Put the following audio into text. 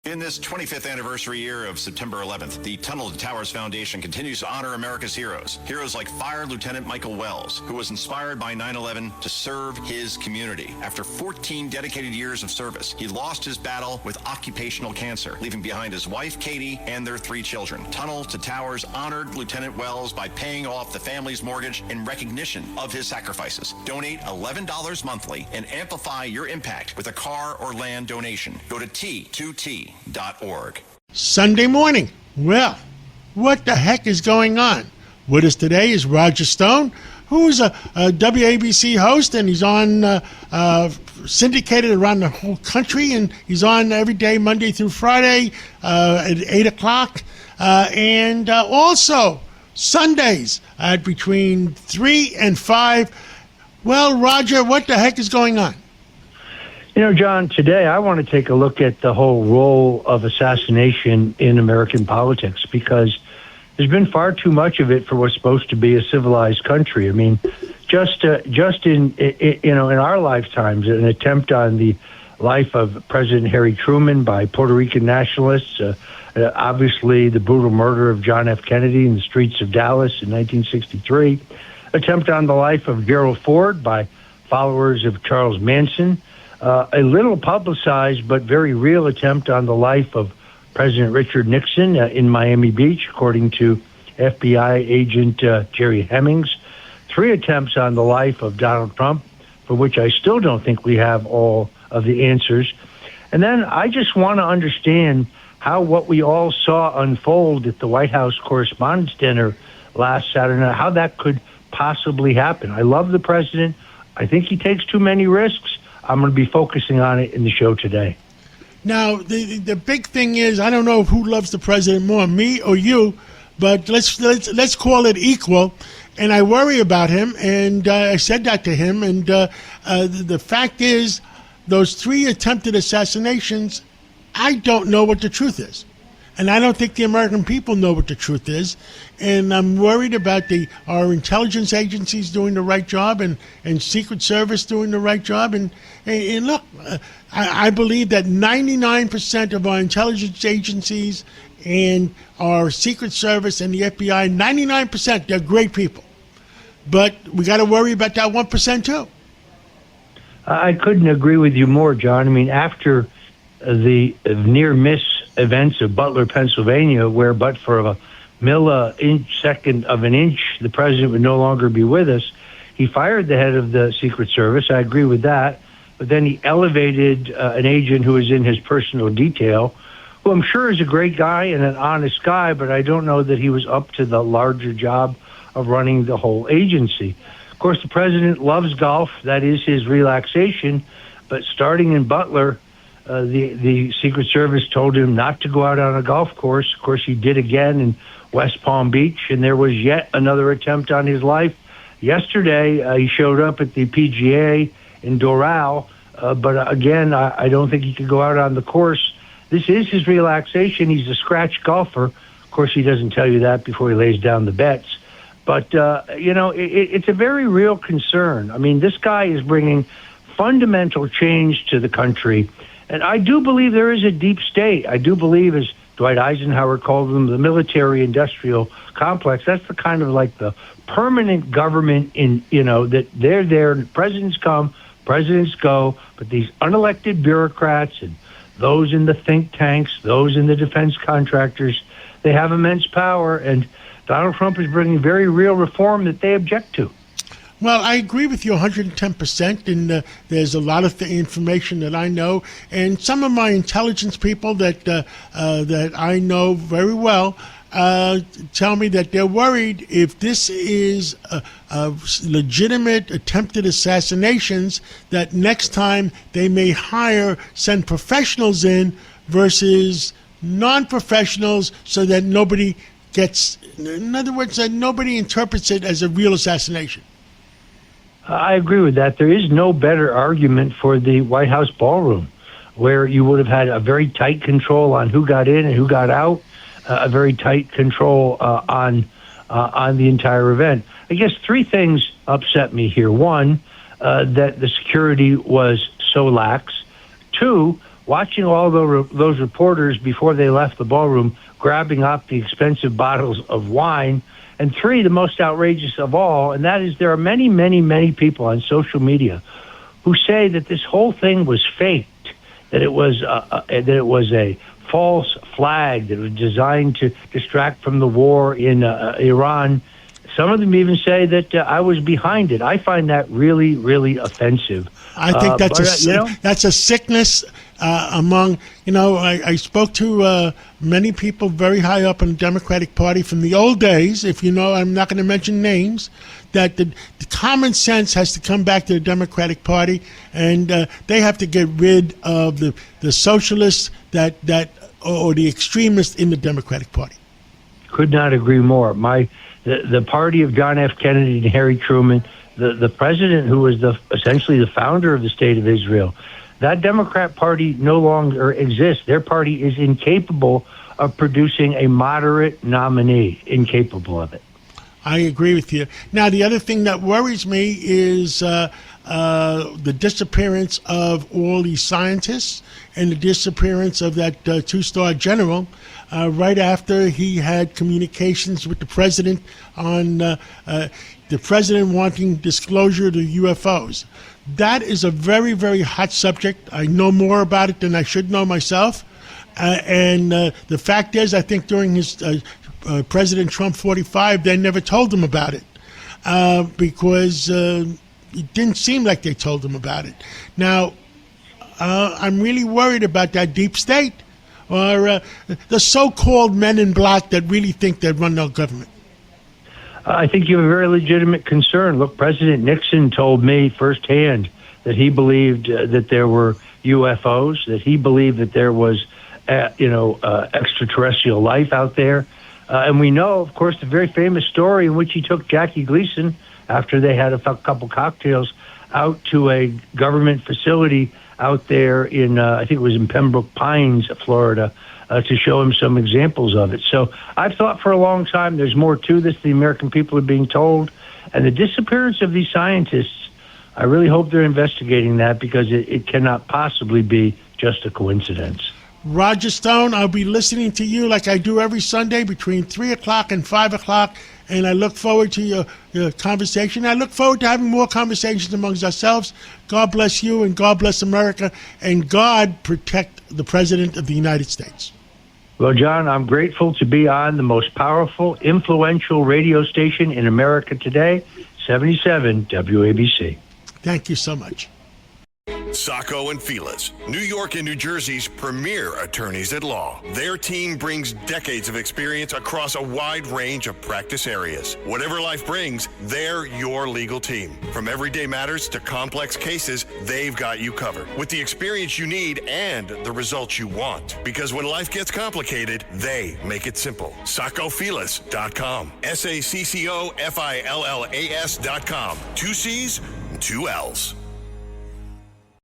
In this 25th anniversary year of September 11th, the Tunnel to Towers Foundation continues to honor America's heroes. Heroes like Fire Lieutenant Michael Wells, who was inspired by 9/11 to serve his community. After 14 dedicated years of service, he lost his battle with occupational cancer, leaving behind his wife, Katie, and their 3 children. Tunnel to Towers honored Lieutenant Wells by paying off the family's mortgage in recognition of his sacrifices. Donate $11 monthly and amplify your impact with a car or land donation. Go to T2T. Sunday morning. Well, what the heck is going on? With us today is Roger Stone, who is a WABC host, and he's on syndicated around the whole country, and he's on every day, Monday through Friday at 8 o'clock, and also Sundays at between 3 and 5. Well, Roger, what the heck is going on? You know, John, today I want to take a look at the whole role of assassination in American politics, because there's been far too much of it for what's supposed to be a civilized country. I mean, just in our lifetimes, an attempt on the life of President Harry Truman by Puerto Rican nationalists, obviously the brutal murder of John F. Kennedy in the streets of Dallas in 1963, attempt on the life of Gerald Ford by followers of Charles Manson, a little publicized but very real attempt on the life of President Richard Nixon in Miami Beach, according to FBI agent Jerry Hemmings. 3 attempts on the life of Donald Trump, for which I still don't think we have all of the answers. And then I just want to understand how what we all saw unfold at the White House Correspondents' Dinner last Saturday night, how that could possibly happen. I love the president. I think he takes too many risks. I'm going to be focusing on it in the show today. Now, the big thing is, I don't know who loves the president more, me or you, but let's call it equal. And I worry about him, and I said that to him. And the fact is, those 3 attempted assassinations, I don't know what the truth is. And I don't think the American people know what the truth is. And I'm worried about our intelligence agencies doing the right job and Secret Service doing the right job. And look, I believe that 99% of our intelligence agencies and our Secret Service and the FBI, 99%, they're great people. But we got to worry about that 1% too. I couldn't agree with you more, John. I mean, after the near-miss events of Butler, Pennsylvania, where but for a millisecond of an inch, the president would no longer be with us, he fired the head of the Secret Service. I agree with that. But then he elevated an agent who was in his personal detail, who I'm sure is a great guy and an honest guy, but I don't know that he was up to the larger job of running the whole agency. Of course, the president loves golf. That is his relaxation. But starting in Butler, the Secret Service told him not to go out on a golf course. Of course, he did again in West Palm Beach, and there was yet another attempt on his life. Yesterday, he showed up at the PGA in Doral, but again, I don't think he could go out on the course. This is his relaxation. He's a scratch golfer. Of course, he doesn't tell you that before he lays down the bets. But, it's a very real concern. I mean, this guy is bringing fundamental change to the country. And I do believe there is a deep state. I do believe, as Dwight Eisenhower called them, the military-industrial complex. That's the kind of like the permanent government that they're there. Presidents come, presidents go, but these unelected bureaucrats and those in the think tanks, those in the defense contractors, they have immense power. And Donald Trump is bringing very real reform that they object to. Well, I agree with you 110%, and there's a lot of information that I know, and some of my intelligence people that I know very well tell me that they're worried if this is a legitimate attempted assassinations, that next time they may send professionals in versus non-professionals, so that nobody gets, in other words, that nobody interprets it as a real assassination. I agree with that. There is no better argument for the White House ballroom, where you would have had a very tight control on who got in and who got out, a very tight control on the entire event. I guess 3 things upset me here. 1, that the security was so lax. 2, watching all those reporters before they left the ballroom grabbing up the expensive bottles of wine. And three, the most outrageous of all, and that is there are many, many, many people on social media who say that this whole thing was faked, that it was a false flag that was designed to distract from the war in Iran. Some of them even say that I was behind it. I find that really, really offensive. I think that's a sickness among, I spoke to many people very high up in the Democratic Party from the old days, if you know, I'm not going to mention names, that the common sense has to come back to the Democratic Party, and they have to get rid of the socialists or the extremists in the Democratic Party. Could not agree more. The party of John F. Kennedy and Harry Truman, the president who was essentially the founder of the State of Israel, that Democrat Party no longer exists. Their party is incapable of producing a moderate nominee, incapable of it. I agree with you. Now, the other thing that worries me is the disappearance of all these scientists and the disappearance of that two-star general right after he had communications with the president on the president wanting disclosure to UFOs. That is a very, very hot subject. I know more about it than I should know myself. And the fact is, I think during his President Trump 45, they never told him about it because it didn't seem like they told him about it. Now, I'm really worried about that deep state or the so-called men in black that really think they run our government. I think you have a very legitimate concern. Look, President Nixon told me firsthand that he believed that there were UFOs, that he believed that there was, extraterrestrial life out there. And we know, of course, the very famous story in which he took Jackie Gleason after they had a couple cocktails out to a government facility out there in, I think it was in Pembroke Pines, Florida, to show him some examples of it. So I've thought for a long time there's more to this than the American people are being told. And the disappearance of these scientists, I really hope they're investigating that because it cannot possibly be just a coincidence. Roger Stone, I'll be listening to you like I do every Sunday between 3 o'clock and 5 o'clock, and I look forward to your conversation. I look forward to having more conversations amongst ourselves. God bless you, and God bless America, and God protect the President of the United States. Well, John, I'm grateful to be on the most powerful, influential radio station in America today, 77 WABC. Thank you so much. Sacco and Feliz, New York and New Jersey's premier attorneys at law. Their team brings decades of experience across a wide range of practice areas. Whatever life brings, they're your legal team. From everyday matters to complex cases, they've got you covered with the experience you need and the results you want. Because when life gets complicated, they make it simple. SaccoFeliz.com. SACCOFILLAS.com. 2 C's, 2 L's.